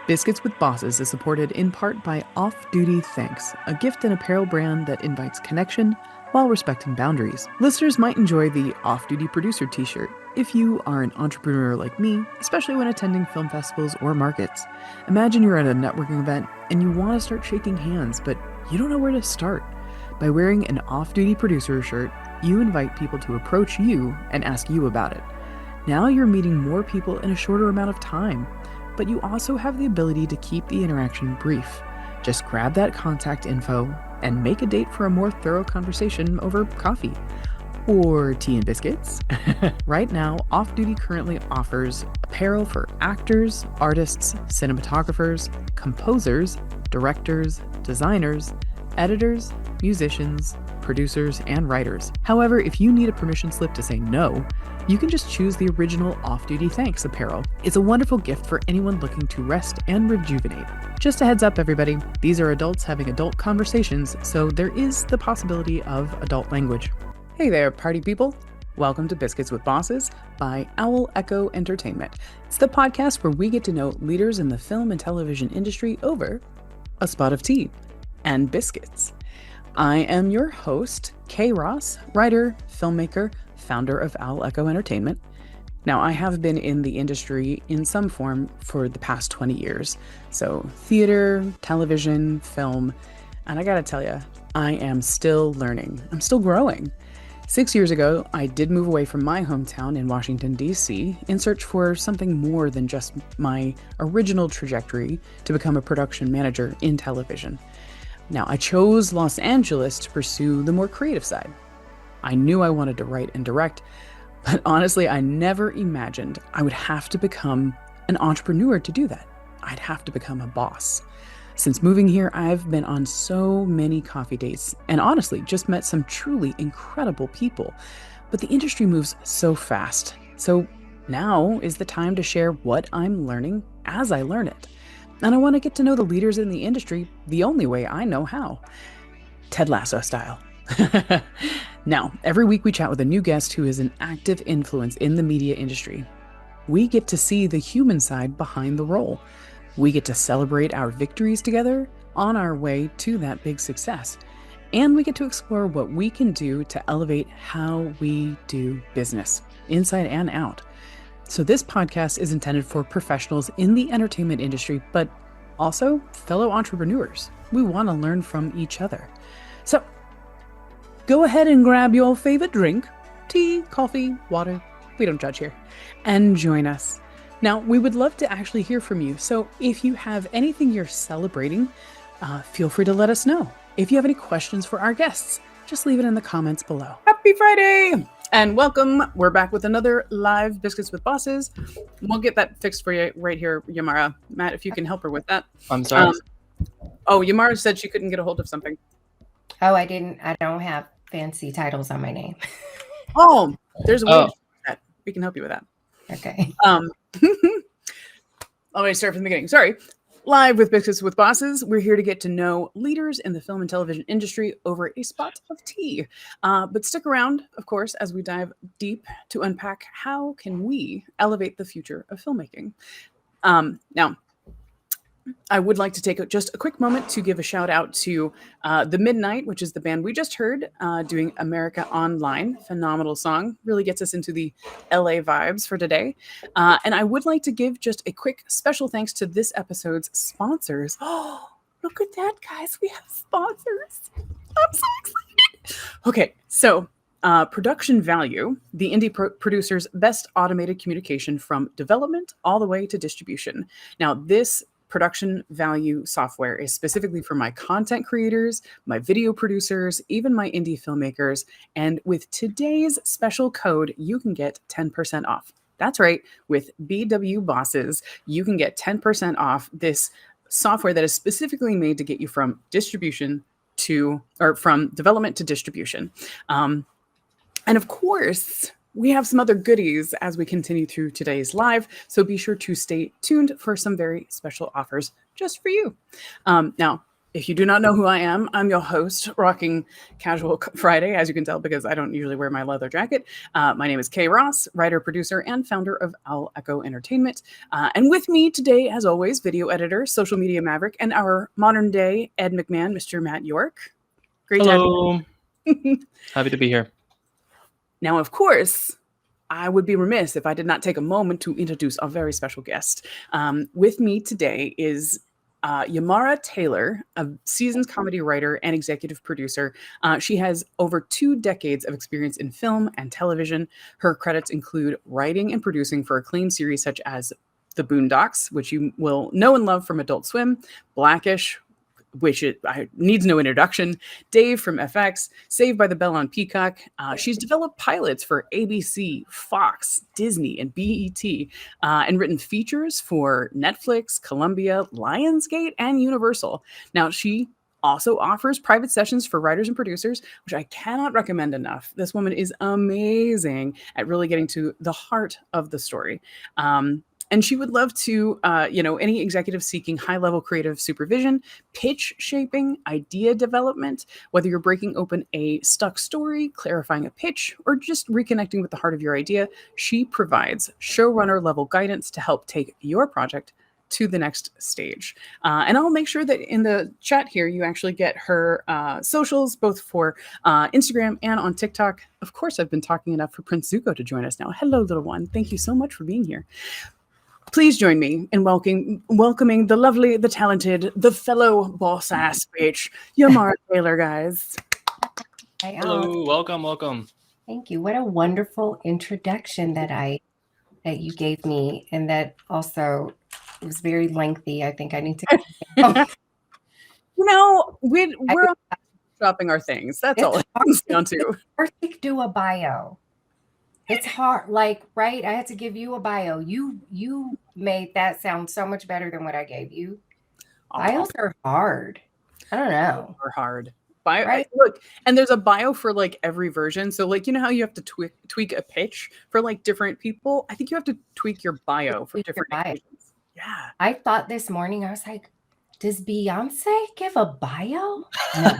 Biscuits with Bosses is supported in part by Off Duty Thanks, a gift and apparel brand that invites connection while respecting boundaries. Listeners might enjoy the Off Duty Producer t-shirt if you are an entrepreneur like me, especially when attending film festivals or markets. Imagine you're at a networking event and you want to start shaking hands, but you don't know where to start. By wearing an Off Duty Producer shirt, you invite people to approach you and ask you about it. Now you're meeting more people in a shorter amount of time, but you also have the ability to keep the interaction brief. Just grab that contact info and make a date for a more thorough conversation over coffee or tea and biscuits. Right now, Off Duty currently offers apparel for actors, artists, cinematographers, composers, directors, designers, editors, musicians, producers, and writers. However, if you need a permission slip to say no, you can just choose the original Off Duty Thanks apparel. It's a wonderful gift for anyone looking to rest and rejuvenate. Just a heads up, everybody, these are adults having adult conversations, so there is the possibility of adult language. Hey there, party people. Welcome to Biscuits with Bosses by Owl Echo Entertainment. It's the podcast where we get to know leaders in the film and television industry over a spot of tea and biscuits. I am your host, Kay Ross, writer, filmmaker, founder of Owl Echo Entertainment. Now, I have been in the industry in some form for the past 20 years. So theater, television, film, and I gotta tell you, I am still learning. I'm still growing. 6 years ago, I did move away from my hometown in Washington, D.C. in search for something more than just my original trajectory to become a production manager in television. Now, I chose Los Angeles to pursue the more creative side. I knew I wanted to write and direct, but honestly, I never imagined I would have to become an entrepreneur to do that. I'd have to become a boss. Since moving here, I've been on so many coffee dates and honestly just met some truly incredible people. But the industry moves so fast. So now is the time to share what I'm learning as I learn it. And I want to get to know the leaders in the industry the only way I know how. Ted Lasso style. Now, every week we chat with a new guest who is an active influence in the media industry. We get to see the human side behind the role. We get to celebrate our victories together on our way to that big success. And we get to explore what we can do to elevate how we do business, inside and out. So this podcast is intended for professionals in the entertainment industry, but also fellow entrepreneurs. We want to learn from each other. So go ahead and grab your favorite drink, tea, coffee, water, we don't judge here, and join us. Now, we would love to actually hear from you. So if you have anything you're celebrating, feel free to let us know. If you have any questions for our guests, just leave it in the comments below. Happy Friday and welcome. We're back with another live Biscuits with Bosses. We'll get that fixed for you right here, Yamara. Matt, if you can help her with that. I'm sorry. Yamara said she couldn't get a hold of something. Oh, I don't have fancy titles on my name. Oh, there's a way to do that. We can help you with that. Okay. Let me start from the beginning. Sorry. Live with Biscuits with Bosses. We're here to get to know leaders in the film and television industry over a spot of tea. But stick around, of course, as we dive deep to unpack how can we elevate the future of filmmaking. Now, I would like to take just a quick moment to give a shout out to The Midnight, which is the band we just heard doing America Online. Phenomenal song. Really gets us into the LA vibes for today. And I would like to give just a quick special thanks to this episode's sponsors. Oh, look at that, guys. We have sponsors. I'm so excited. Okay, so Production Value, the indie producer's best automated communication from development all the way to distribution. Now, this Production Value software is specifically for my content creators, my video producers, even my indie filmmakers. And with today's special code, you can get 10% off. That's right. With BW Bosses, you can get 10% off this software that is specifically made to get you from from development to distribution. And of course, we have some other goodies as we continue through today's live, so be sure to stay tuned for some very special offers just for you. Now, If you do not know who I am, I'm your host, rocking Casual Friday, as you can tell, because I don't usually wear my leather jacket. My name is Kay Ross, writer, producer, and founder of Owl Echo Entertainment. And with me today, as always, video editor, social media maverick, and our modern day Ed McMahon, Mr. Matt York. Great Hello. to have you. Happy to be here. Now, of course, I would be remiss if I did not take a moment to introduce our very special guest. With me today is Yamara Taylor, a seasoned comedy writer and executive producer. She has over 2 decades of experience in film and television. Her credits include writing and producing for acclaimed series such as The Boondocks, which you will know and love from Adult Swim, Blackish, which needs no introduction, Dave from FX, Saved by the Bell on Peacock. She's developed pilots for ABC, Fox, Disney, and BET, and written features for Netflix, Columbia, Lionsgate, and Universal. Now, she also offers private sessions for writers and producers, which I cannot recommend enough. This woman is amazing at really getting to the heart of the story. And she would love to, any executive seeking high-level creative supervision, pitch shaping, idea development, whether you're breaking open a stuck story, clarifying a pitch, or just reconnecting with the heart of your idea, she provides showrunner-level guidance to help take your project to the next stage. And I'll make sure that in the chat here, you actually get her socials, both for Instagram and on TikTok. Of course, I've been talking enough for Prince Zuko to join us now. Hello, little one. Thank you so much for being here. Please join me in welcoming the lovely, the talented, the fellow boss-ass bitch, Yamara Taylor, guys. Hello, welcome. Thank you. What a wonderful introduction that you gave me, and that also was very lengthy. I think I need to. We're dropping our things. That's all it comes down to. Do a bio. It's hard, right? I had to give you a bio. You made that sound so much better than what I gave you. Bios are hard. I don't know. Are hard. Bio, right? Look, and there's a bio for every version. So you know how you have to tweak a pitch for different people? I think you have to tweak your bio for different versions. Yeah. I thought this morning, I was like, does Beyonce give a bio? No.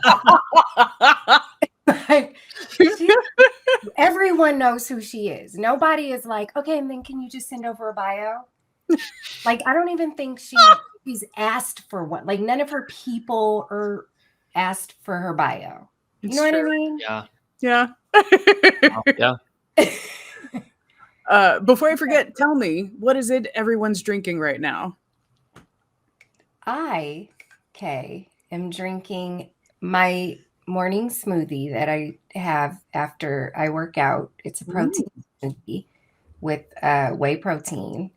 Everyone knows who she is. Nobody is like, okay, and then can you just send over a bio? I don't even think she's asked for one. None of her people are asked for her bio. You know what I mean? Yeah. Yeah. Before I forget, tell me, what is it everyone's drinking right now? I, Kay, am drinking my morning smoothie that I have after I work out. It's a protein smoothie with whey protein.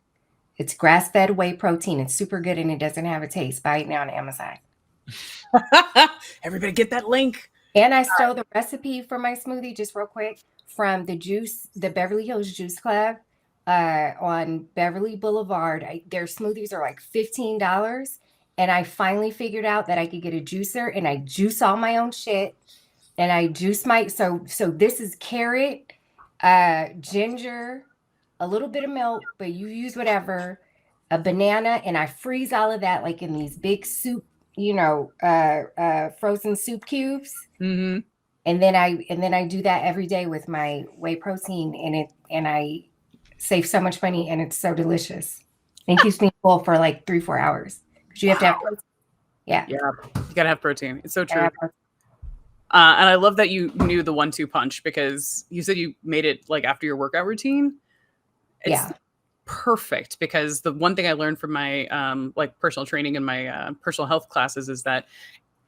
It's grass-fed whey protein. It's super good and it doesn't have a taste. Buy it now on Amazon. Everybody get that link. And I stole the recipe for my smoothie, just real quick, from the Beverly Hills Juice Club on Beverly Boulevard. Their smoothies are $15. And I finally figured out that I could get a juicer, and I juice all my own shit. And I juice so this is carrot, ginger, a little bit of milk, but you use whatever, a banana, and I freeze all of that in these big soup, frozen soup cubes. Mm-hmm. And then I do that every day with my whey protein, and I save so much money, and it's so delicious. And it keeps me full for 3-4 hours. You have to have protein. Yeah. You gotta have protein. It's so true. And I love that you knew the 1-2 punch, because you said you made it after your workout routine. It's perfect, because the one thing I learned from my personal training and my personal health classes is that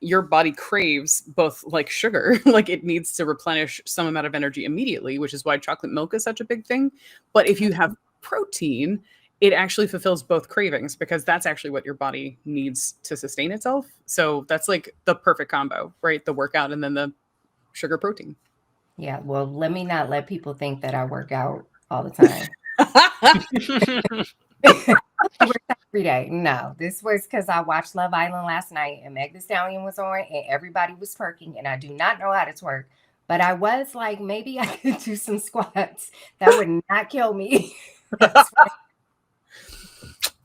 your body craves both sugar, it needs to replenish some amount of energy immediately, which is why chocolate milk is such a big thing. But if you have protein, it actually fulfills both cravings, because that's actually what your body needs to sustain itself. So that's the perfect combo, right? The workout and then the sugar protein. Yeah. Well, let me not let people think that I work out all the time. Every day. No, this was because I watched Love Island last night and Meg Thee Stallion was on and everybody was twerking, and I do not know how to twerk, but I was maybe I could do some squats. That would not kill me.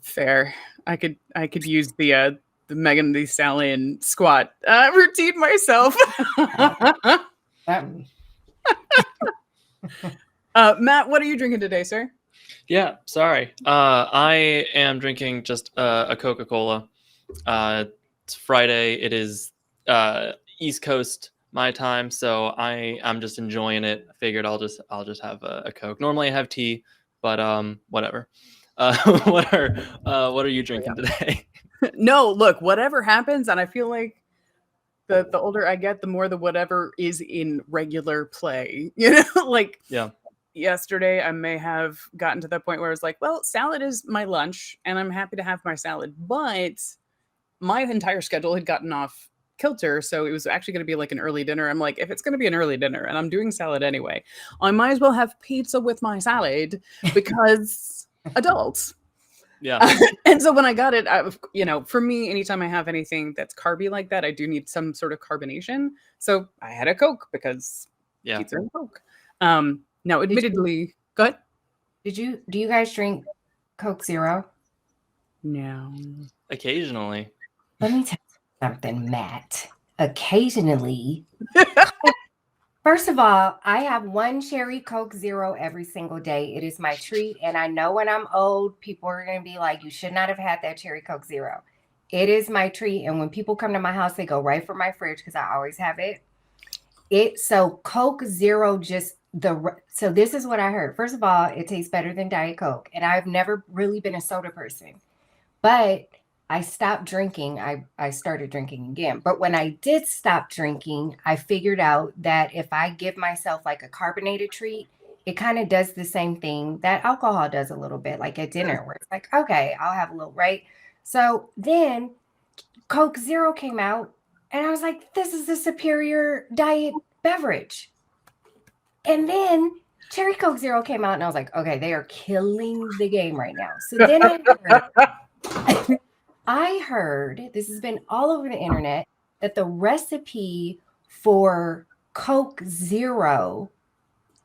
Fair. I could use the Megan Thee Stallion squat routine myself. Matt, what are you drinking today, sir? Yeah, sorry. I am drinking just a Coca-Cola. It's Friday. It is East Coast my time, so I'm just enjoying it. I figured I'll just have a Coke. Normally I have tea, but whatever. What are you drinking today? No, look, whatever happens, and I feel like the older I get, the more the whatever is in regular play. Like Yeah. Yesterday, I may have gotten to that point where I was like, well, salad is my lunch, and I'm happy to have my salad. But my entire schedule had gotten off kilter, so it was actually going to be like an early dinner. I'm like, if it's going to be an early dinner and I'm doing salad anyway, I might as well have pizza with my salad because adults. Yeah. And so when I got it, for me, anytime I have anything that's carby like that, I do need some sort of carbonation. So I had a Coke because pizza and Coke. Now, admittedly, go ahead. Do you guys drink Coke Zero? No. Occasionally. Let me tell you something, Matt. Occasionally. First of all, I have one cherry Coke Zero every single day. It is my treat. And I know when I'm old, people are going to be like, you should not have had that cherry Coke Zero. It is my treat. And when people come to my house, they go right for my fridge because I always have it. So Coke Zero so this is what I heard. First of all, it tastes better than Diet Coke. And I've never really been a soda person. But I stopped drinking. I started drinking again. But when I did stop drinking, I figured out that if I give myself like a carbonated treat, it kind of does the same thing that alcohol does a little bit, like at dinner, where it's like, okay, I'll have a little, right? So then Coke Zero came out, and I was like, this is the superior diet beverage. And then Cherry Coke Zero came out, and I was like, okay, they are killing the game right now. So then I heard, this has been all over the internet, that the recipe for Coke Zero,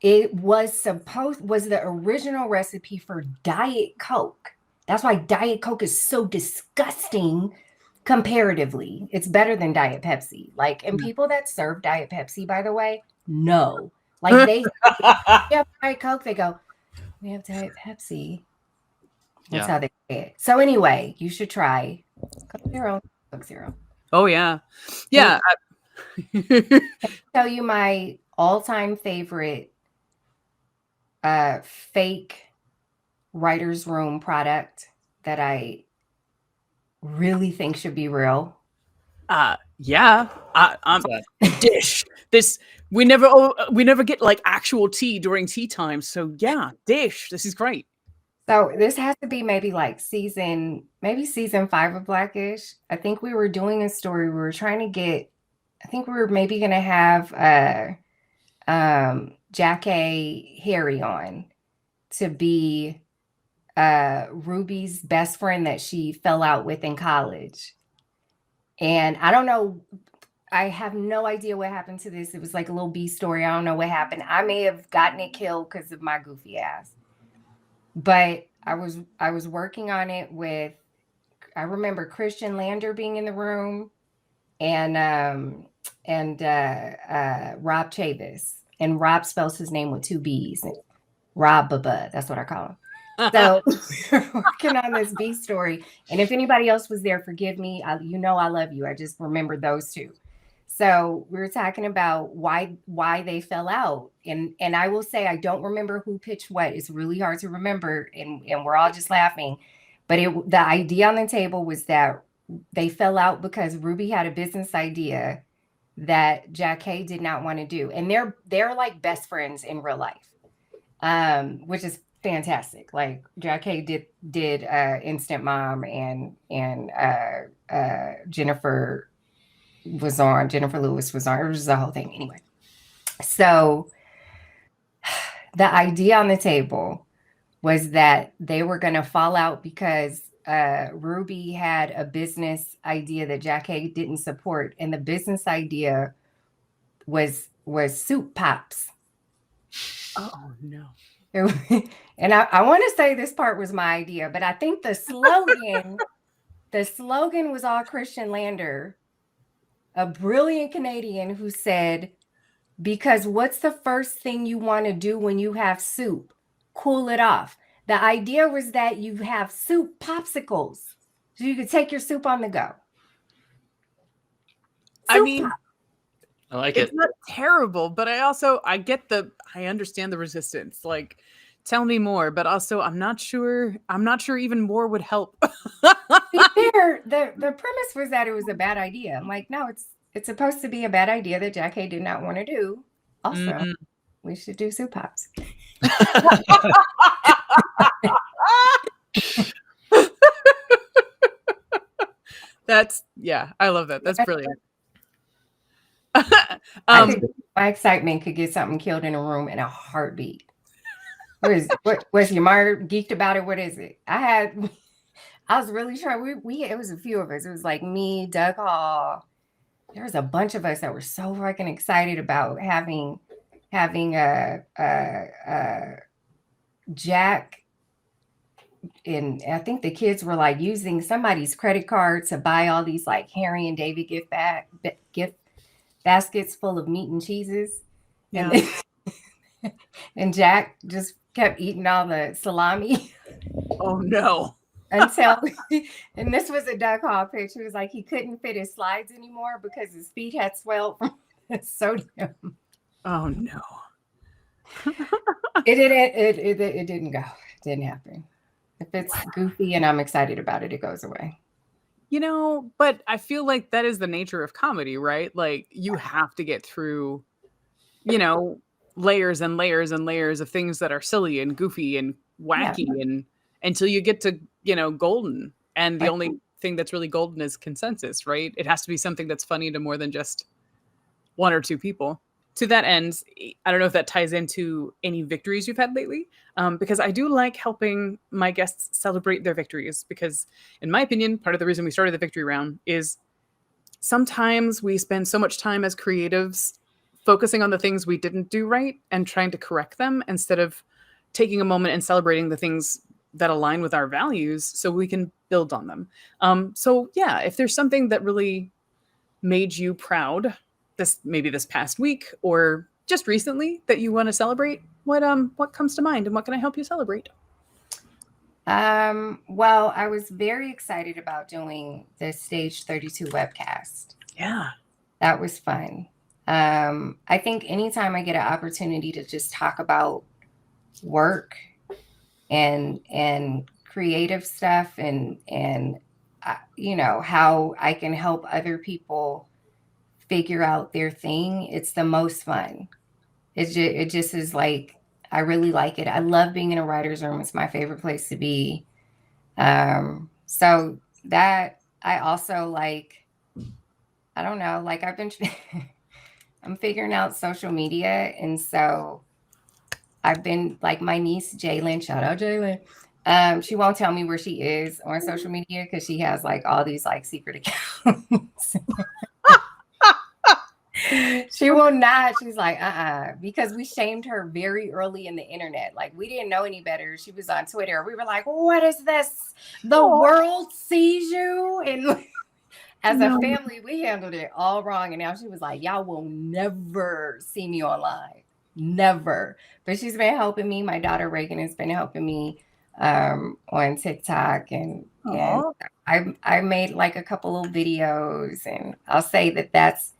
was the original recipe for Diet Coke. That's why Diet Coke is so disgusting comparatively. It's better than Diet Pepsi. And people that serve Diet Pepsi, by the way, no. They have Diet Coke, they go, we have Diet Pepsi. That's how they say it. So anyway, you should try Coke Zero. Oh, yeah. Yeah. Can I tell you my all-time favorite fake writer's room product that I really think should be real? Yeah. Dish. We never get like actual tea during tea time. So yeah, Dish. This is great. So this has to be maybe season 5 of Blackish. I think we were doing a story. We were trying to get, I think we were maybe going to have Jackie Harry on to be Ruby's best friend that she fell out with in college. And I don't know. I have no idea what happened to this. It was like a little B story. I don't know what happened. I may have gotten it killed because of my goofy ass. But I was working on it with, I remember Christian Lander being in the room and Rob Chavis. And Rob spells his name with 2 B's. Rob Bubba, that's what I call him. So we're working on this B story. And if anybody else was there, forgive me. I love you. I just remembered those 2. So we were talking about why they fell out. And I will say, I don't remember who pitched what. It's really hard to remember. And we're all just laughing. But the idea on the table was that they fell out because Ruby had a business idea that Jackie did not want to do. And they're like best friends in real life, which is fantastic. Like Jackie did Instant Mom and Jennifer Lewis was on. It was the whole thing anyway. So the idea on the table was that they were going to fall out because Ruby had a business idea that Jackie didn't support, and the business idea was soup pops. Oh no. And I want to say this part was my idea, but I think the slogan The slogan was all Christian Lander, a brilliant Canadian who said, because what's the first thing you want to do when you have soup? Cool it off. The idea was that you have soup popsicles so you could take your soup on the go. I mean, I like it's it. not terrible, but I understand the resistance. Like, tell me more, but also I'm not sure even more would help. Be fair, the premise was that it was a bad idea. I'm like, no, it's supposed to be a bad idea that Jack Hay did not want to do. Also, we should do soup pops. I love that. That's brilliant. My excitement could get something killed in a room in a heartbeat. Was Yamara geeked about it? What is it? I was really trying. It was a few of us. It was like me, Doug Hall. There was a bunch of us that were so fucking excited about having Jack. And I think the kids were like using somebody's credit card to buy all these like Harry and David gift baskets full of meat and cheeses. Yeah. And Jack just kept eating all the salami. Oh no. Until, and this was a Doug Hall picture. It was like he couldn't fit his slides anymore because his feet had swelled from the sodium. Oh no. It didn't go. It didn't happen. If it's goofy and I'm excited about it, it goes away. But I feel like that is the nature of comedy, right? Like you have to get through, layers and layers and layers of things that are silly and goofy and wacky and until you get to, golden. And the only thing that's really golden is consensus, right? It has to be something that's funny to more than just one or two people. To that end, I don't know if that ties into any victories you've had lately, because I do like helping my guests celebrate their victories because, in my opinion, part of the reason we started the victory round is sometimes we spend so much time as creatives focusing on the things we didn't do right and trying to correct them instead of taking a moment and celebrating the things that align with our values so we can build on them. If there's something that really made you proud this past week or just recently that you want to celebrate, what comes to mind and what can I help you celebrate? Well, I was very excited about doing the Stage 32 webcast. Yeah. That was fun. I think anytime I get an opportunity to just talk about work and creative stuff and how I can help other people figure out their thing, it's the most fun. It just is like, I really like it. I love being in a writer's room. It's my favorite place to be. So that I also like, I don't know, like I've been, I'm figuring out social media. And so I've been like my niece, Jalen, shout out Jalen. She won't tell me where she is on social media because she has like all these like secret accounts. She will not. She's like, because we shamed her very early in the internet. Like we didn't know any better. She was on Twitter. We were like, what is this? The world sees you. And as a family, we handled it all wrong. And now she was like, y'all will never see me online. Never. But she's been helping me. My daughter Reagan has been helping me on TikTok. And I made like a couple of videos. And I'll say that's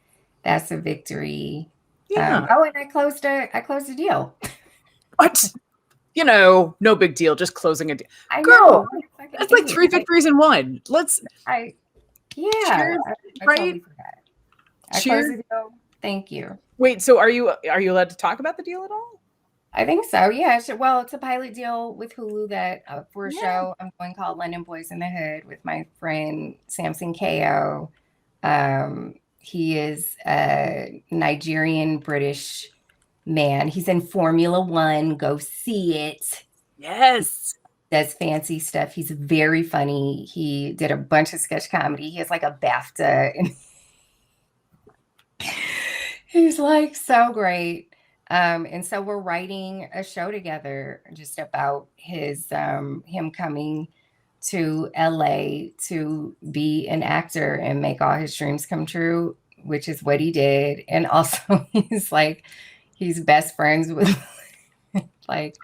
a victory. Yeah. And I closed a deal. What? No big deal. Just closing a deal. I Girl, know. that's like 3 victories in one. Cheers, I right? totally forgot. I closed the deal. Thank you. Wait, so are you allowed to talk about the deal at all? I think so. Yeah. Well, it's a pilot deal with Hulu that for a show I'm doing called London Boys in the Hood with my friend Samson Ko. He is a Nigerian British man. He's in Formula One. Go see it. Yes. Does fancy stuff. He's very funny. He did a bunch of sketch comedy. He has like a BAFTA. He's like so great. And so we're writing a show together just about his him coming to LA to be an actor and make all his dreams come true, which is what he did. And also he's best friends with like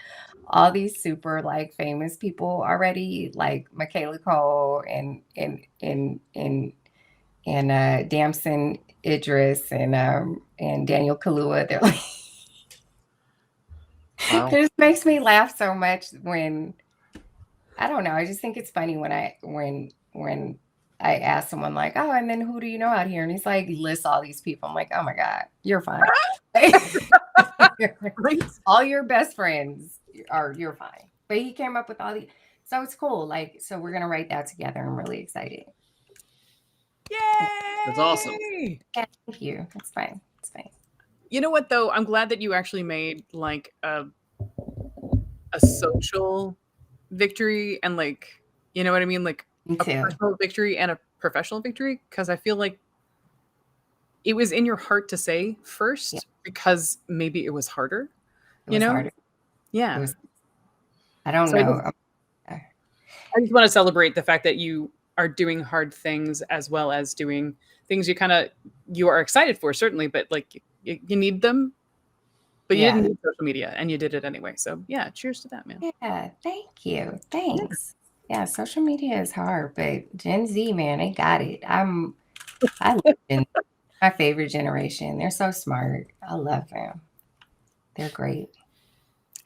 all these super like famous people already, like Michaela Cole and Damson Idris and Daniel Kaluuya. They're like, Wow. it just makes me laugh so much when I don't know. I just think it's funny when I ask someone like, oh, and then who do you know out here? And he's like, lists all these people. I'm like, oh my God, you're fine. All your best friends you're fine. But he came up with all these. So it's cool. Like, so we're gonna write that together. I'm really excited. Yay! That's awesome. Yeah, thank you. It's fine. It's fine. You know what though? I'm glad that you actually made like a social victory and like, you know what I mean? Like Me a too. personal victory and a professional victory, because I feel like it was in your heart to say first because maybe it was harder. It was harder. Yeah. I don't So know. I just want to celebrate the fact that you are doing hard things as well as doing things you are excited for, certainly, but like you need them, but you didn't need social media and you did it anyway. So yeah, cheers to that, man. Yeah, thank you. Thanks. Yeah, social media is hard, but Gen Z, man, they got it. I love Gen Z. My favorite generation. They're so smart. I love them. They're great.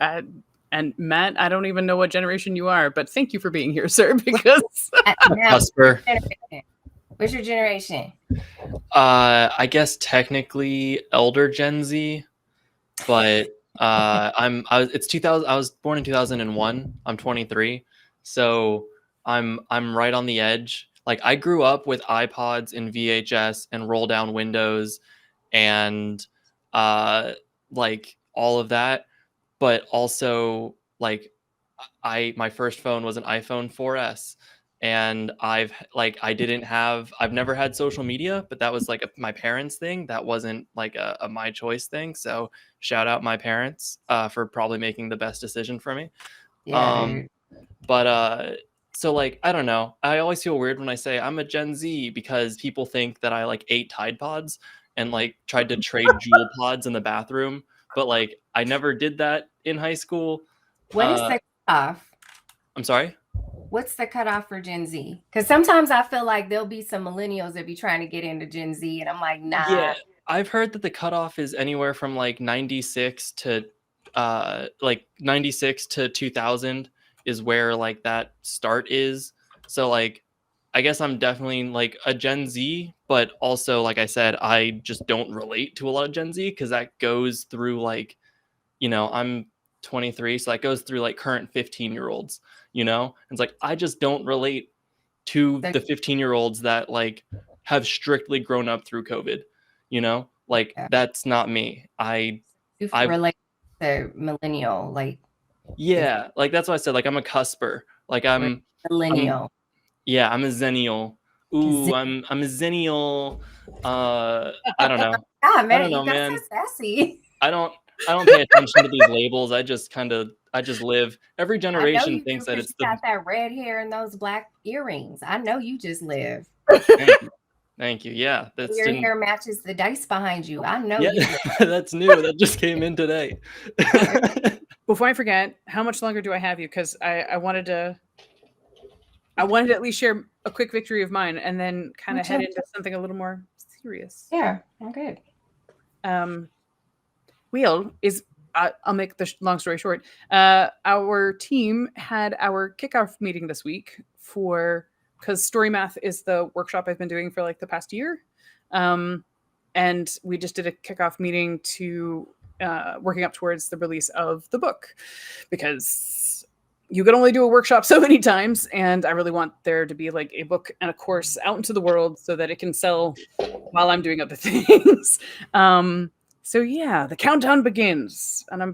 And Matt, I don't even know what generation you are, but thank you for being here, sir, because Cusper. What's your generation? I guess technically elder Gen Z, but it's 2000. I was born in 2001. I'm 23, so I'm right on the edge. Like I grew up with iPods and VHS and roll down windows and like all of that, but also like my first phone was an iPhone 4S, and I've never had social media, but that was like my parents' thing. That wasn't like a my choice thing. So shout out my parents for probably making the best decision for me. Yeah. But so like I don't know. I always feel weird when I say I'm a Gen Z because people think that I like ate Tide Pods and like tried to trade Jewel Pods in the bathroom, but like I never did that in high school. What is the cutoff? I'm sorry? What's the cutoff for Gen Z? Because sometimes I feel like there'll be some millennials that be trying to get into Gen Z, and I'm like, nah. Yeah, I've heard that the cutoff is anywhere from like 96 to 2000 is where like that start is. So like I guess I'm definitely like a Gen Z, but also like I said, I just don't relate to a lot of Gen Z because that goes through like, I'm 23, so that goes through like current 15-year-olds, it's like I just don't relate to the 15-year-olds that like have strictly grown up through COVID, like that's not me. I relate to millennial, like like that's why I said like I'm a cusper, like I'm millennial. I'm a zennial. Ooh, I'm a zennial. I don't know. Ah, man, I don't know, you got man. so sassy. I don't pay attention to these labels. I just live. Every generation thinks that it's got that red hair and those black earrings. I know you just live. Thank you. Yeah, your hair matches the dice behind you. I know you. That's new. That just came in today. Before I forget, how much longer do I have you? Because I wanted to at least share a quick victory of mine and then kind of head into something a little more serious. Yeah, I'm good. I'll make the long story short. Our team had our kickoff meeting this week because Story Math is the workshop I've been doing for like the past year. And we just did a kickoff meeting to working up towards the release of the book, because you can only do a workshop so many times, and I really want there to be like a book and a course out into the world so that it can sell while I'm doing other things. So yeah, the countdown begins, and I'm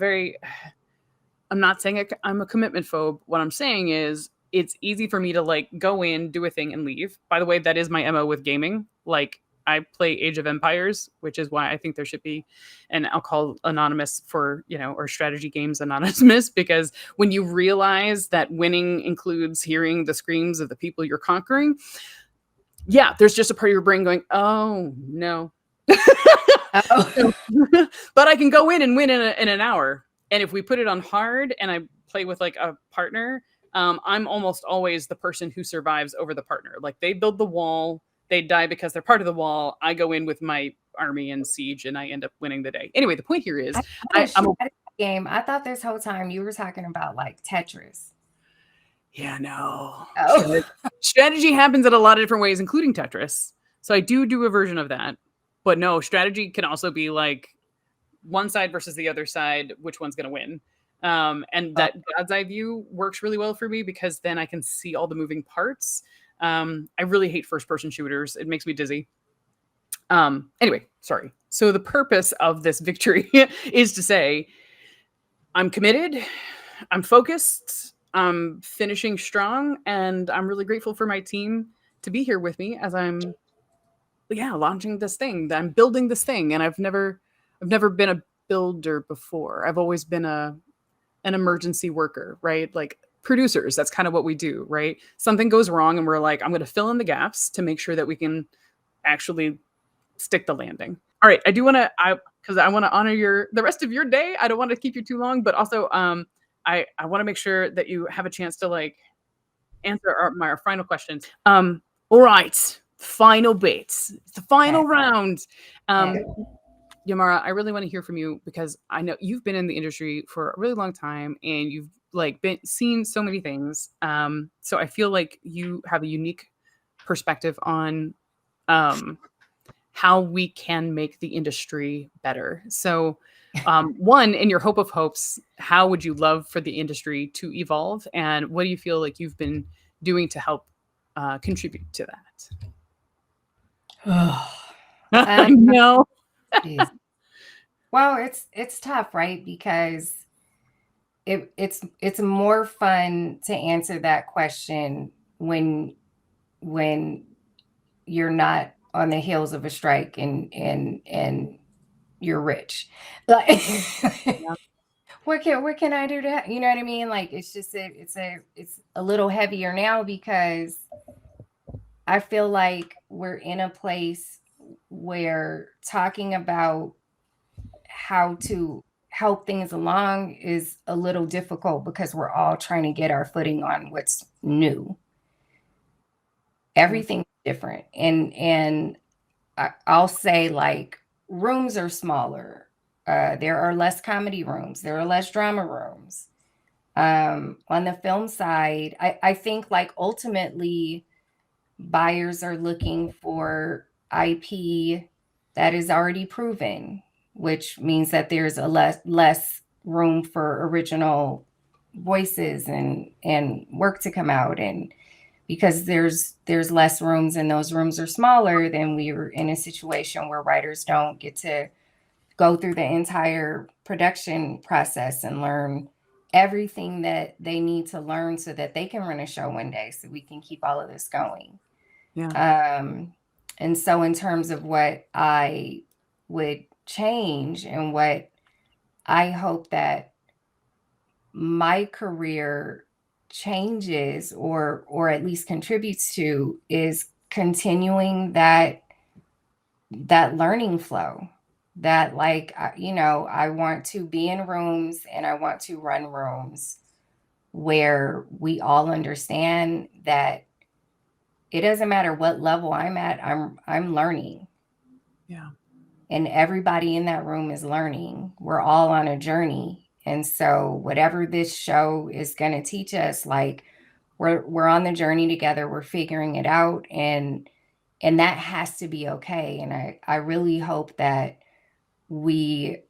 not saying I'm a commitment phobe. What I'm saying is it's easy for me to like go in, do a thing, and leave. By the way, that is my MO with gaming. Like I play Age of Empires, which is why I think there should be an alcohol anonymous for, or strategy games anonymous, because when you realize that winning includes hearing the screams of the people you're conquering, yeah, there's just a part of your brain going, oh, no. Oh. But I can go in and win in an hour. And if we put it on hard and I play with like a partner, I'm almost always the person who survives over the partner. Like they build the wall, they die because they're part of the wall. I go in with my army and siege and I end up winning the day. Anyway, the point here is I'm a game. I thought this whole time you were talking about like Tetris. Yeah, no. Oh. Strategy happens in a lot of different ways, including Tetris. So I do a version of that. But no, strategy can also be like one side versus the other side, which one's going to win. And that God's eye view works really well for me because then I can see all the moving parts. I really hate first-person shooters. It makes me dizzy. Anyway, sorry. So the purpose of this victory is to say, I'm committed, I'm focused, I'm finishing strong, and I'm really grateful for my team to be here with me as I'm launching this thing. I'm building this thing, and I've never been a builder before. I've always been an emergency worker, right? Like producers, that's kind of what we do, right? Something goes wrong and we're like, I'm going to fill in the gaps to make sure that we can actually stick the landing. All right. I do want to, because I want to honor the rest of your day. I don't want to keep you too long, but also I want to make sure that you have a chance to like answer our final questions. All right. Final bits. It's the final round. Yamara, I really want to hear from you because I know you've been in the industry for a really long time and you've like seen so many things. So I feel like you have a unique perspective on how we can make the industry better. So one, in your hope of hopes, how would you love for the industry to evolve? And what do you feel like you've been doing to help contribute to that? I know. Well, it's tough, right? Because it's more fun to answer that question when you're not on the heels of a strike and you're rich. Like, what can I do to, you know what I mean? Like it's just it's a little heavier now because I feel like we're in a place where talking about how to help things along is a little difficult because we're all trying to get our footing on what's new. Everything's different. And I'll say like rooms are smaller. There are less comedy rooms. There are less drama rooms. On the film side, I think like ultimately buyers are looking for IP that is already proven, which means that there's a less room for original voices and work to come out. And because there's less rooms and those rooms are smaller, then we were in a situation where writers don't get to go through the entire production process and learn everything that they need to learn so that they can run a show one day so we can keep all of this going. And so in terms of what I would change and what I hope that my career changes or at least contributes to is continuing that learning flow that like, I want to be in rooms and I want to run rooms where we all understand that it doesn't matter what level I'm at, I'm learning. Yeah. And everybody in that room is learning. We're all on a journey. And so whatever this show is going to teach us, like we're on the journey together, we're figuring it out. And that has to be okay. And I really hope that right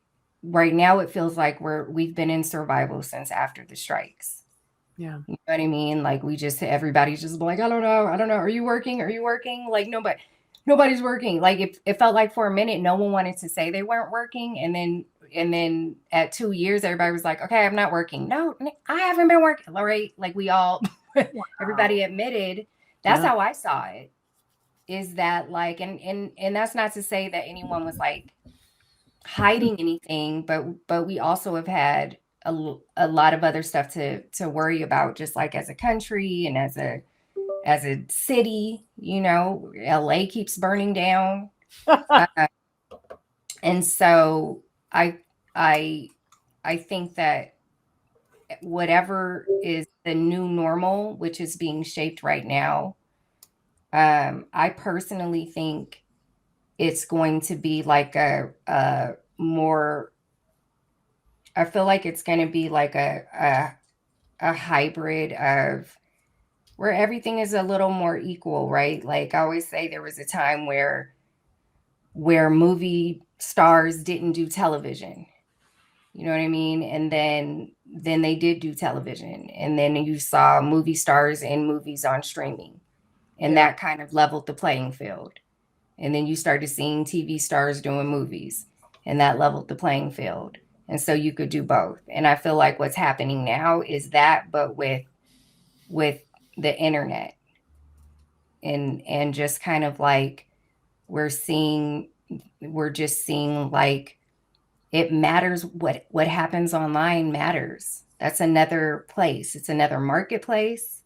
now it feels like we've been in survival since after the strikes. Yeah. You know what I mean? Like everybody's just like, I don't know. Are you working? Like nobody's working. Like it felt like for a minute, no one wanted to say they weren't working. And then at 2 years, everybody was like, okay, I'm not working. No, I haven't been working. All right. Like we all, everybody admitted. That's how I saw it. is that like, and that's not to say that anyone was like hiding anything, but we also have had a lot of other stuff to worry about, just like as a country and as a city. You know, LA keeps burning down. And so I I think that whatever is the new normal, which is being shaped right now, I personally think it's going to be like a more, I feel like it's going to be like a hybrid of where everything is a little more equal, right? Like I always say, there was a time where movie stars didn't do television. You know what I mean? And then they did do television. And then you saw movie stars in movies on streaming. And that kind of leveled the playing field. And then you started seeing TV stars doing movies, and that leveled the playing field. And so you could do both. And I feel like what's happening now is that, but with the internet, and just kind of like we're just seeing like it matters. What happens online matters. That's another place. It's another marketplace.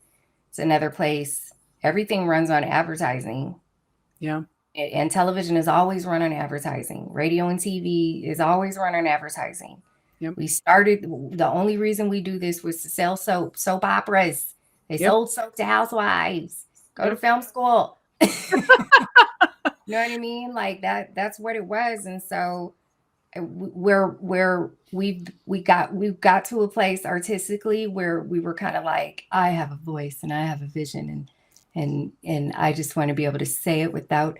It's another place. Everything runs on advertising. Yeah. And television is always run on advertising. Radio and TV is always run on advertising. Yep. The only reason we do this was to sell soap operas. They sold soap to housewives. Go to film school. You know what I mean? Like that's what it was. And so we've got to a place artistically where we were kind of like, I have a voice and I have a vision, and I just want to be able to say it without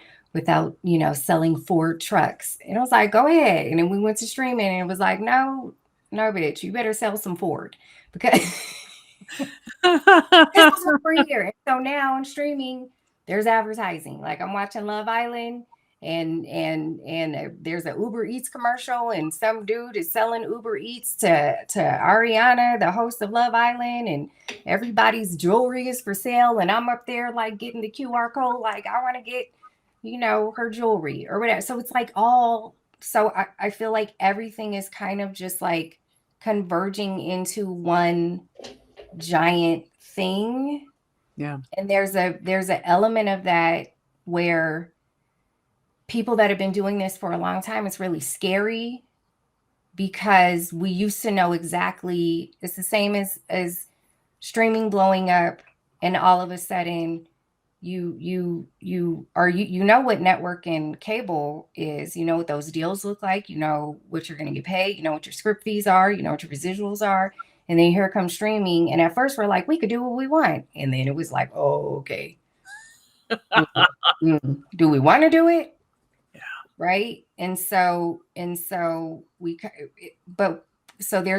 selling Ford trucks. And I was like, go ahead. And then we went to streaming, and it was like, no bitch, you better sell some Ford, because this was for a year. And so now on streaming, there's advertising. Like I'm watching Love Island, and there's an Uber Eats commercial, and some dude is selling Uber Eats to Ariana, the host of Love Island, and everybody's jewelry is for sale, and I'm up there like getting the QR code, like I want to get her jewelry or whatever. So it's like I feel like everything is kind of just like converging into one giant thing. Yeah. And there's an element of that where people that have been doing this for a long time, it's really scary, because we used to know exactly, it's the same as streaming blowing up, and all of a sudden you know what network and cable is, you know what those deals look like, you know what you're going to get paid, you know what your script fees are, you know what your residuals are. And then here comes streaming, and at first we're like, we could do what we want, and then it was like, oh, okay. Do we want to do it? Yeah. Right. And so there's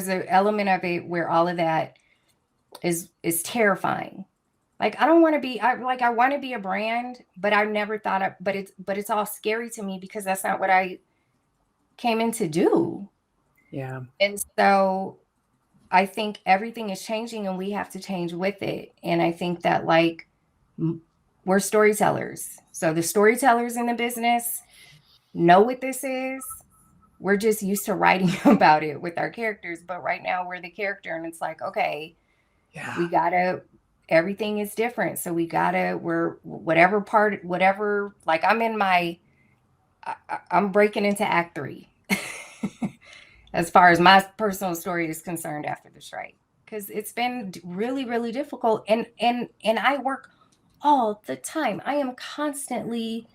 an element of it where all of that is terrifying. Like, I don't want to be, I want to be a brand, but I never thought of, but it's all scary to me, because that's not what I came in to do. Yeah. And so I think everything is changing, and we have to change with it. And I think that like we're storytellers. So the storytellers in the business know what this is. We're just used to writing about it with our characters. But right now we're the character, and it's like, okay, everything is different. So like I'm breaking into act 3 as far as my personal story is concerned after the strike, because it's been really, really difficult. And I work all the time. I am constantly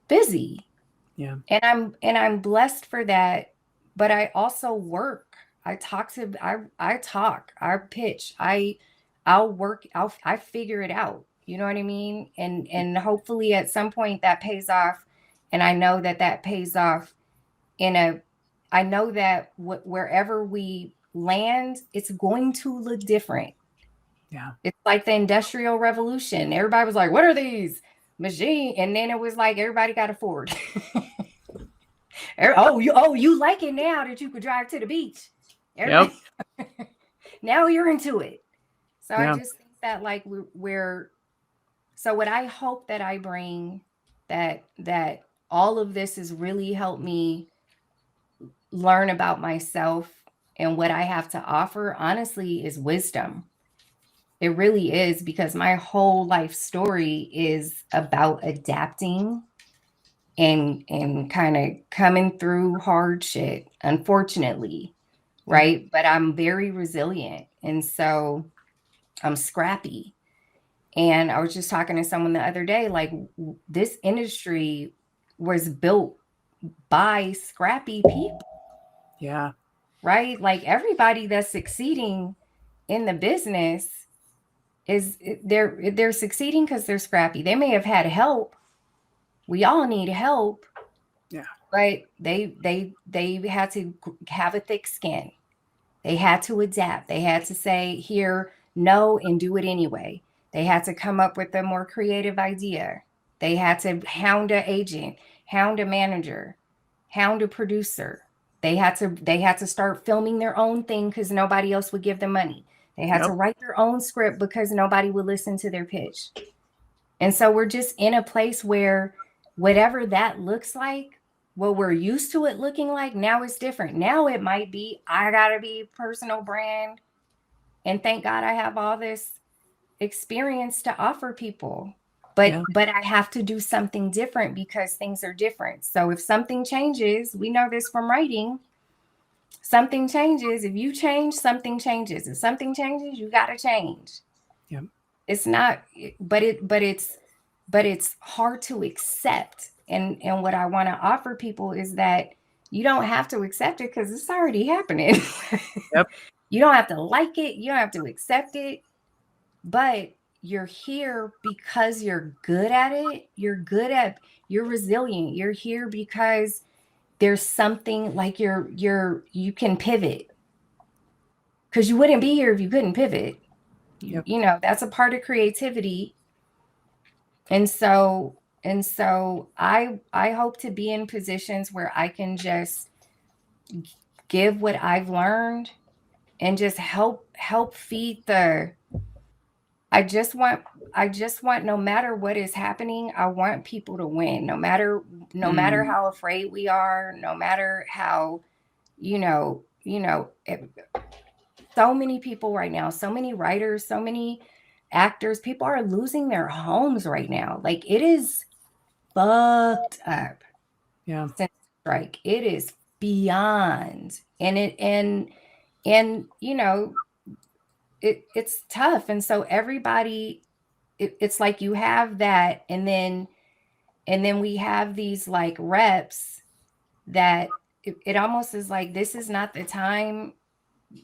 busy. Yeah. And I'm blessed for that. But I also work. I pitch. I'll work. I figure it out. You know what I mean? And hopefully at some point that pays off. And I know that pays off I know that wherever we land, it's going to look different. Yeah. It's like the Industrial Revolution. Everybody was like, what are these machines? And then it was like, everybody got a Ford. You like it now that you could drive to the beach. Yep. Now you're into it. So Yeah. I just think that like so what I hope that I bring that all of this has really helped me learn about myself, and what I have to offer, honestly, is wisdom. It really is, because my whole life story is about adapting and kind of coming through hard shit, unfortunately, right? But I'm very resilient, and so I'm scrappy. And I was just talking to someone the other day, like, this industry was built by scrappy people. Yeah. Right? Like, everybody that's succeeding in the business is they're succeeding because they're scrappy. They may have had help. We all need help. Yeah. But they had to have a thick skin. They had to adapt. They had to say here, no, and do it anyway. They had to come up with a more creative idea. They had to hound an agent, hound a manager, hound a producer. They had to start filming their own thing because nobody else would give them money. They had to write their own script because nobody would listen to their pitch. And so we're just in a place where whatever that looks like, what we're used to it looking like, now it's different. Now it might be, I gotta be personal brand. And thank God I have all this experience to offer people. But I have to do something different because things are different. So if something changes, we know this from writing, something changes. If you change, something changes. If something changes, you gotta change. Yep. It's not, but it's hard to accept. And what I want to offer people is that you don't have to accept it because it's already happening. Yep. You don't have to like it. You don't have to accept it. But you're here because you're good at it. You're resilient. You're here because there's something, like you can pivot. Because you wouldn't be here if you couldn't pivot. Yep. You know, that's a part of creativity. And so I hope to be in positions where I can just give what I've learned and just help feed the, I just want, no matter what is happening, I want people to win, no matter how afraid we are, no matter how, so many people right now, so many writers, so many actors, people are losing their homes right now. Like, it is fucked up. Yeah. Since strike, it is beyond, and it's tough. And so everybody, it's like you have that, and then we have these like reps that it almost is like, this is not the time.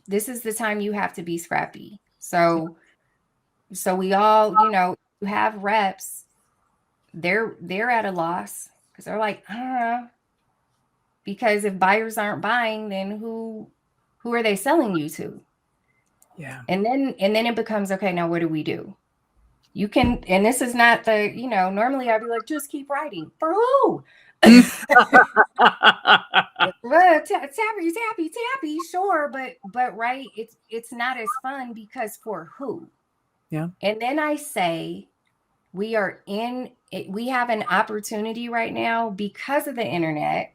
This is the time you have to be scrappy. So we all, you have reps, they're at a loss because they're like, because if buyers aren't buying, then who are they selling you to? Yeah. And then it becomes, okay, now what do we do? You can, and this is not the, normally I'd be like, just keep writing. For who? Well, tappy, sure, but right, it's not as fun, because for who? Yeah. And then I say, we have an opportunity right now because of the internet.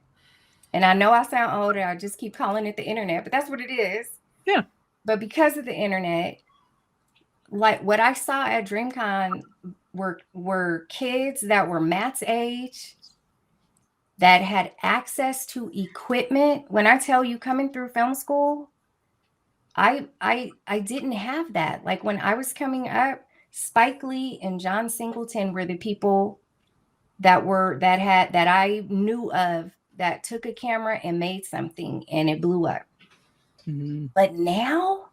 And I know I sound older, I just keep calling it the internet, but that's what it is. Yeah. But because of the internet, like what I saw at DreamCon were kids that were Matt's age, that had access to equipment. When I tell you, coming through film school, I didn't have that. Like, when I was coming up, Spike Lee and John Singleton were the people that I knew of that took a camera and made something and it blew up. Mm-hmm. But now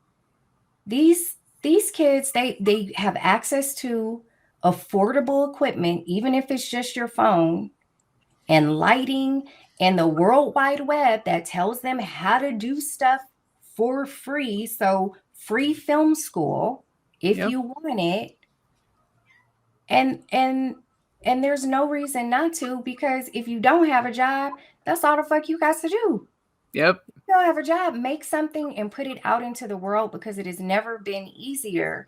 these kids, they have access to affordable equipment, even if it's just your phone, and lighting, and the World Wide Web that tells them how to do stuff for free. So free film school if you want it. And there's no reason not to, because if you don't have a job, that's all the fuck you got to do. Yep. If you don't have a job, make something and put it out into the world, because it has never been easier.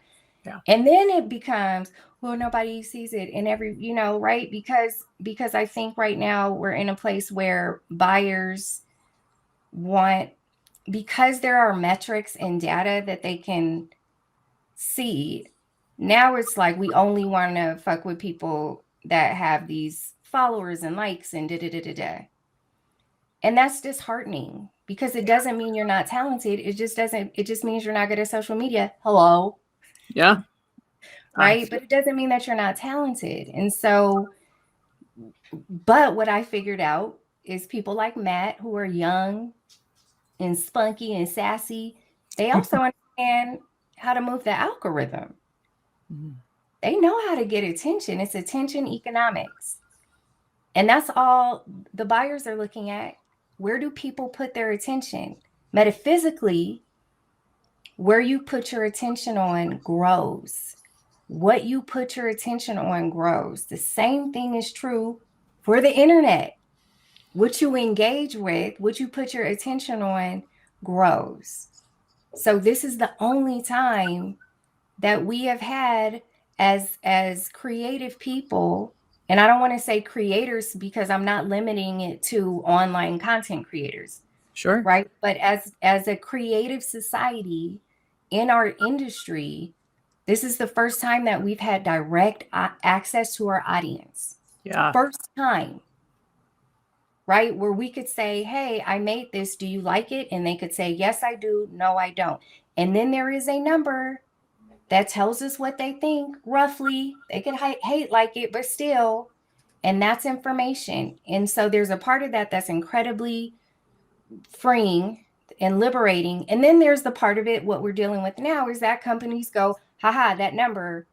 And then it becomes, well, nobody sees it in every, right? Because I think right now we're in a place where buyers want, because there are metrics and data that they can see. Now it's like we only want to fuck with people that have these followers and likes and da. And that's disheartening because it doesn't mean you're not talented. It just means you're not good at social media. Hello. Yeah. Right. But it doesn't mean that you're not talented. And so, but what I figured out is people like Matt, who are young and spunky and sassy, they also understand how to move the algorithm. They know how to get attention. It's attention economics. And that's all the buyers are looking at. Where do people put their attention? Metaphysically, where you put your attention on grows. What you put your attention on grows. The same thing is true for the internet. What you engage with, what you put your attention on grows. So this is the only time that we have had as creative people, and I don't want to say creators because I'm not limiting it to online content creators. Sure. Right. But as a creative society in our industry, this is the first time that we've had direct access to our audience. Yeah. First time. Right. Where we could say, hey, I made this. Do you like it? And they could say, yes, I do. No, I don't. And then there is a number that tells us what they think roughly. They could hate like it, but still. And that's information. And so there's a part of that that's incredibly freeing and liberating. And then there's the part of it, what we're dealing with now is that companies go, haha, that number,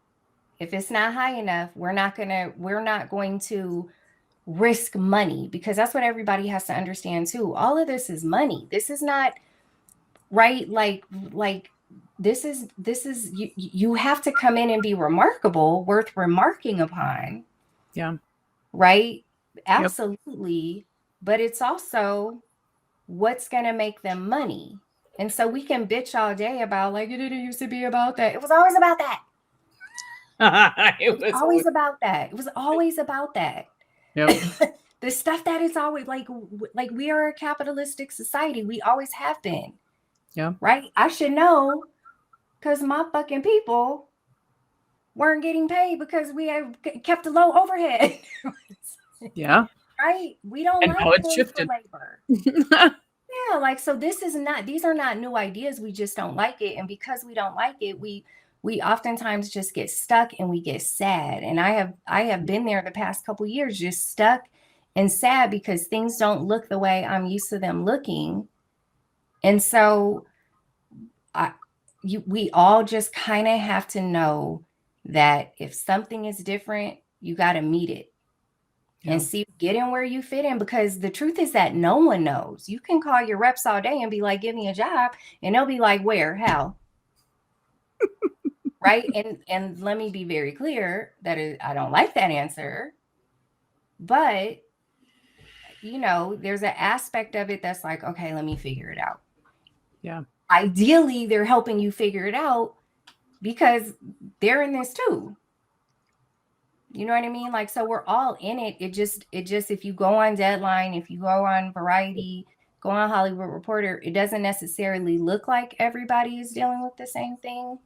if it's not high enough, we're not going to risk money, because that's what everybody has to understand too. All of this is money. This is not right. Like this is you have to come in and be remarkable, worth remarking upon. Yeah. Right. Absolutely. Yep. But it's also what's going to make them money. And so we can bitch all day about like, it used to be about that. It was always about that. It was always about that. It was always about that. Yep. The stuff that is always like we are a capitalistic society. We always have been. Yeah. Right. I should know because my fucking people weren't getting paid because we have kept a low overhead. Yeah. Right. We don't and like how it's shifted. labor. Yeah. Like, so these are not new ideas. We just don't like it. And because we don't like it, we oftentimes just get stuck and we get sad. And I have been there the past couple of years, just stuck and sad because things don't look the way I'm used to them looking. And so we all just kind of have to know that if something is different, you got to meet it. And get in where you fit in, because the truth is that no one knows. You can call your reps all day and be like, give me a job. And they'll be like, where, how? Right. And let me be very clear that I don't like that answer. But, there's an aspect of it that's like, okay, let me figure it out. Yeah. Ideally, they're helping you figure it out because they're in this too. You know what I mean? Like, so we're all in it. It just, if you go on Deadline, if you go on Variety, go on Hollywood Reporter, it doesn't necessarily look like everybody is dealing with the same thing.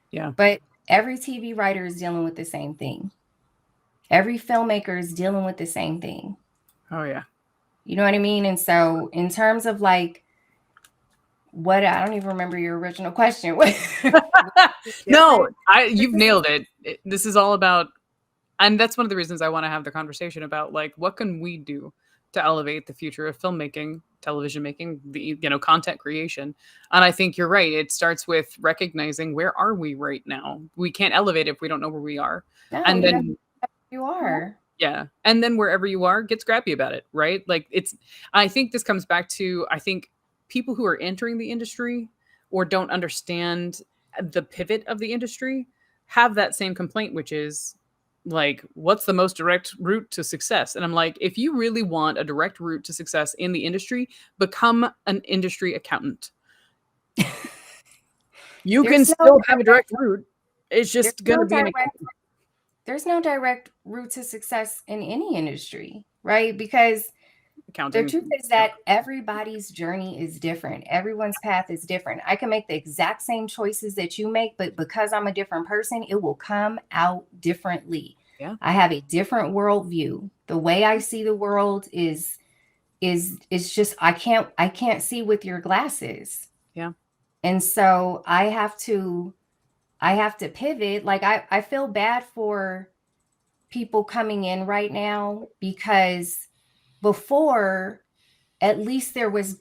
Yeah. But every TV writer is dealing with the same thing. Every filmmaker is dealing with the same thing. Oh, yeah. You know what I mean? And so in terms of like, I don't even remember your original question. No, you've nailed it. This is all about, and that's one of the reasons I want to have the conversation about like, what can we do to elevate the future of filmmaking, television making, content creation. And I think you're right. It starts with recognizing, where are we right now? We can't elevate if we don't know where we are. No, and then you are. Yeah. And then wherever you are, get scrappy about it. Right. Like I think this comes back to, I think people who are entering the industry or don't understand the pivot of the industry have that same complaint, which is like, what's the most direct route to success? And I'm like, if you really want a direct route to success in the industry, become an industry accountant. You can still have a direct route. it's just going to be there's no direct route to success in any industry, right? Because accounting. The truth is that everybody's journey is different. Everyone's path is different. I can make the exact same choices that you make, but because I'm a different person, it will come out differently. Yeah. I have a different worldview. The way I see the world is just I can't see with your glasses. Yeah. And so I have to pivot. Like I feel bad for people coming in right now because before at least there was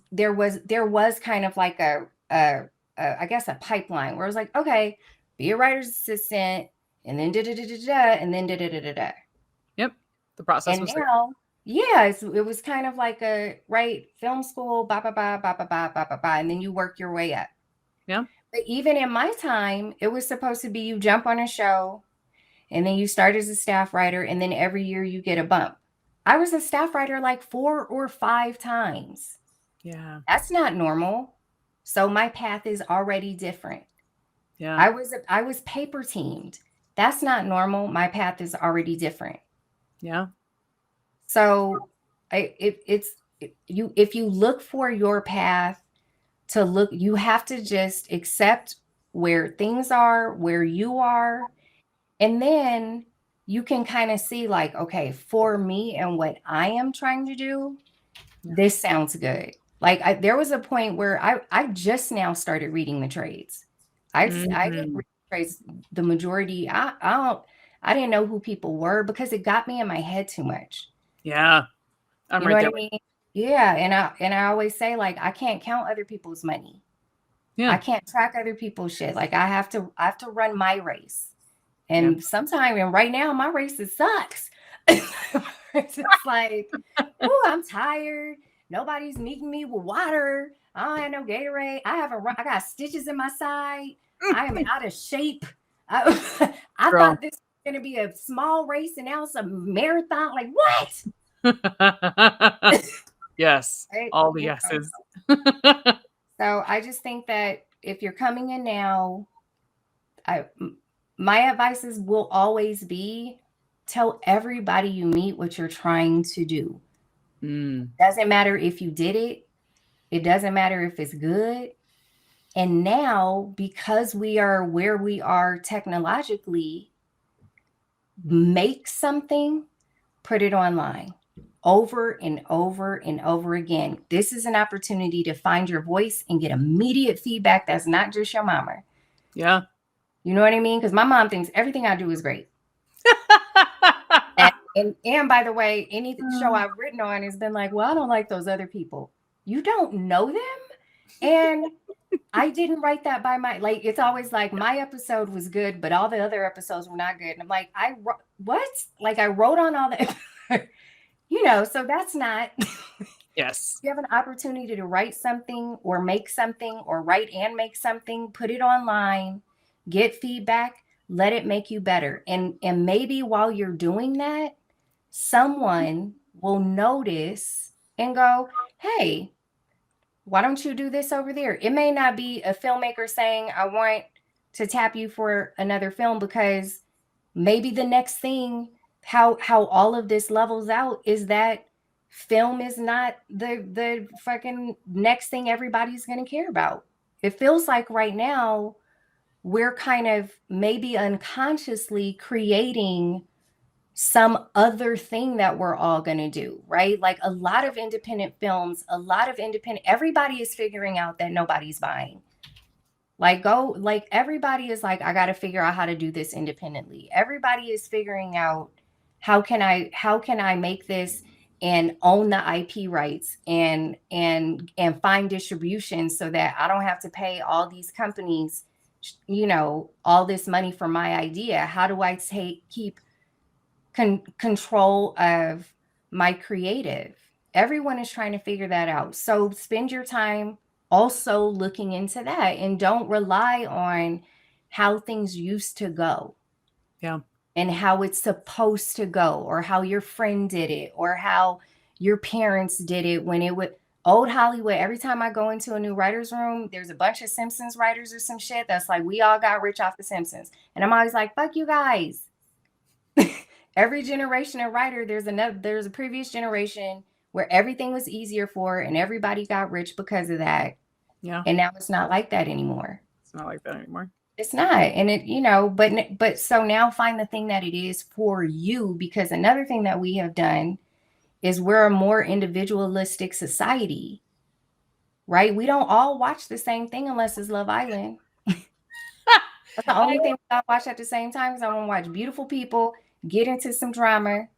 kind of like a I guess a pipeline where it was like, okay, be a writer's assistant and then da da da da da and then da da da da da. Yep. The process And was now, yeah, it was kind of like a film school, ba ba ba ba ba ba ba ba ba, and then you work your way up. Yeah. But even in my time, it was supposed to be you jump on a show and then you start as a staff writer and then every year you get a bump. I was a staff writer like 4 or 5 times. Yeah. That's not normal. So my path is already different. Yeah. I was paper teamed. That's not normal. My path is already different. Yeah. So if you look for your path to look, you have to just accept where things are, where you are, and then you can kind of see like, okay, for me and what I am trying to do, this sounds good. Like there was a point where I just now started reading the trades. I didn't read the trades the majority. I didn't know who people were because it got me in my head too much. Yeah. You know what I mean? Yeah. And I always say, like, I can't count other people's money. Yeah. I can't track other people's shit. Like I have to run my race. And sometimes, and right now, my race sucks. It's just like, oh, I'm tired. Nobody's meeting me with water. I don't have no Gatorade. I got stitches in my side. I am out of shape. I thought this was going to be a small race and now it's a marathon. Like, what? Yes. Right? All the yeses. So I just think that if you're coming in now, my advices will always be tell everybody you meet what you're trying to do. Doesn't matter if you did it. It doesn't matter if it's good. And now, because we are where we are technologically, make something, put it online over and over and over again. This is an opportunity to find your voice and get immediate feedback that's not just your mama. Yeah. You know what I mean? Because my mom thinks everything I do is great. and by the way, any show I've written on has been like, well, I don't like those other people. You don't know them? And I didn't write that by like, it's always like my episode was good, but all the other episodes were not good. And I'm like, what? Like I wrote on all the, so that's not. Yes. You have an opportunity to write something or make something or write and make something, put it online, get feedback, let it make you better. And maybe while you're doing that, someone will notice and go, hey, why don't you do this over there? It may not be a filmmaker saying, I want to tap you for another film, because maybe the next thing, how all of this levels out is that film is not the fucking next thing everybody's going to care about. It feels like right now we're kind of maybe unconsciously creating some other thing that we're all going to do, right? Like a lot of independent films, everybody is figuring out that nobody's buying. Like everybody is like, I got to figure out how to do this independently. Everybody is figuring out how can I make this and own the IP rights and find distribution so that I don't have to pay all these companies, all this money for my idea. How do I keep control of my creative? Everyone is trying to figure that out. So spend your time also looking into that and don't rely on how things used to go. Yeah. And how it's supposed to go, or how your friend did it, or how your parents did it when it would. Old Hollywood, every time I go into a new writer's room, there's a bunch of Simpsons writers or some shit that's like, we all got rich off the Simpsons. And I'm always like, fuck you guys. Every generation of writer, there's a previous generation where everything was easier for and everybody got rich because of that. Yeah. And now it's not like that anymore. It's not like that anymore. It's not. And it, but so now find the thing that it is for you, because another thing that we have done is we're a more individualistic society, right? We don't all watch the same thing unless it's Love Island. That's the only thing I watch at the same time, because I want to watch beautiful people get into some drama.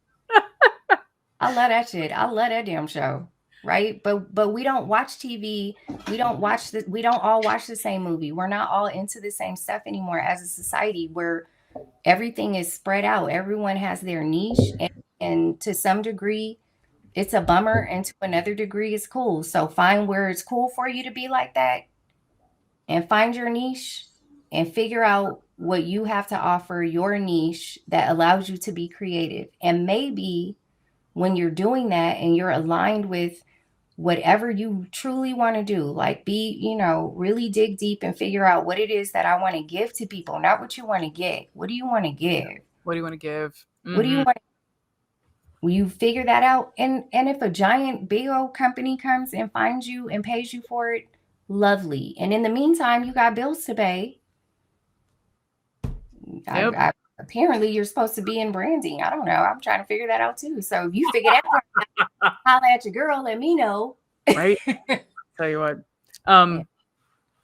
I love that shit. I love that damn show, right? But we don't watch TV. We don't all watch the same movie. We're not all into the same stuff anymore as a society, where everything is spread out. Everyone has their niche, and to some degree it's a bummer, and to another degree it's cool. So find where it's cool for you to be like that, and find your niche, and figure out what you have to offer, your niche that allows you to be creative. And maybe when you're doing that and you're aligned with whatever you truly want to do, like really dig deep and figure out what it is that I want to give to people, not what you want to get. What do you want to give? What do you want to give? What do you want? Will you figure that out? And if a giant big old company comes and finds you and pays you for it, lovely. And in the meantime, you got bills to pay. Yep. Apparently you're supposed to be in branding. I don't know. I'm trying to figure that out too. So if you figure that out, holla at your girl, let me know. Right. Tell you what. Yeah.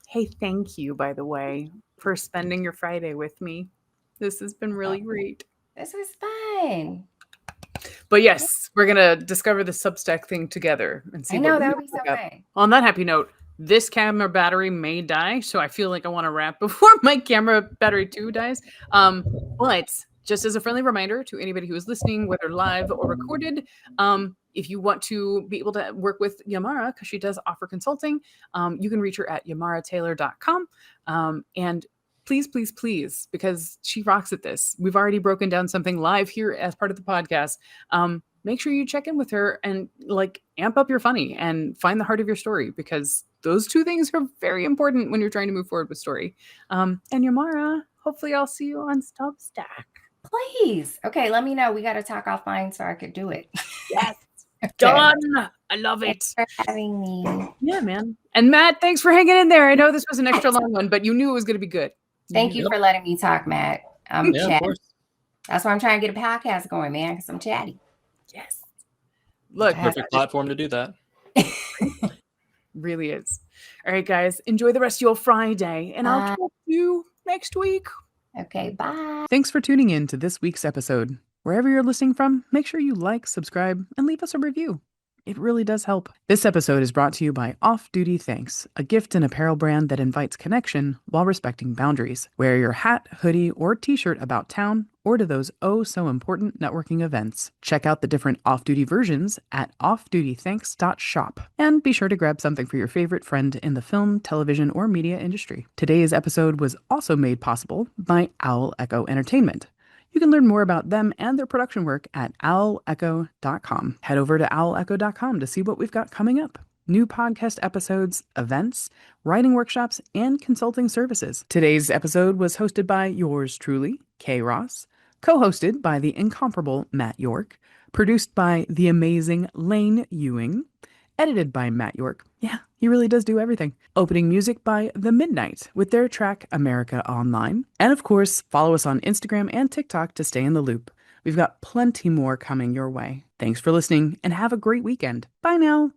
Hey, thank you, by the way, for spending your Friday with me. This has been really great. This was fun. But yes, we're gonna discover the Substack thing together and see. I know, that would be so fun. On that happy note, this camera battery may die, so I feel like I want to wrap before my camera battery too dies. But just as a friendly reminder to anybody who is listening, whether live or recorded, if you want to be able to work with Yamara, because she does offer consulting, you can reach her at yamarataylor.com. And please, please, please, because she rocks at this. We've already broken down something live here as part of the podcast. Make sure you check in with her and amp up your funny and find the heart of your story, because those two things are very important when you're trying to move forward with story. And Yamara, hopefully I'll see you on Substack. Please. Okay, let me know. We got to talk offline so I could do it. Yes. Okay. Done. I love it. Thanks for having me. Yeah, man. And Matt, thanks for hanging in there. I know this was an extra long one, but you knew it was going to be good. Thank you for letting me talk, Matt. I'm Yeah, chatty. of course. That's why I'm trying to get a podcast going, man, because I'm chatty. Yes. Look, Perfect platform to do that. Really is. All right, guys, enjoy the rest of your Friday, and I'll talk to you next week. Okay, bye. Thanks for tuning in to this week's episode. Wherever you're listening from, make sure you like, subscribe, and leave us a review. It really does help. This episode is brought to you by Off Duty Thanks, a gift and apparel brand that invites connection while respecting boundaries. Wear your hat, hoodie, or t-shirt about town, or to those oh-so-important networking events. Check out the different off-duty versions at offdutythanks.shop. And be sure to grab something for your favorite friend in the film, television, or media industry. Today's episode was also made possible by Owl Echo Entertainment. You can learn more about them and their production work at owlecho.com. Head over to owlecho.com to see what we've got coming up. New podcast episodes, events, writing workshops, and consulting services. Today's episode was hosted by yours truly, Kay Ross, co-hosted by the incomparable Matt York, produced by the amazing Lane Ewing, edited by Matt York. Yeah, he really does do everything. Opening music by The Midnight with their track America Online. And of course, follow us on Instagram and TikTok to stay in the loop. We've got plenty more coming your way. Thanks for listening and have a great weekend. Bye now.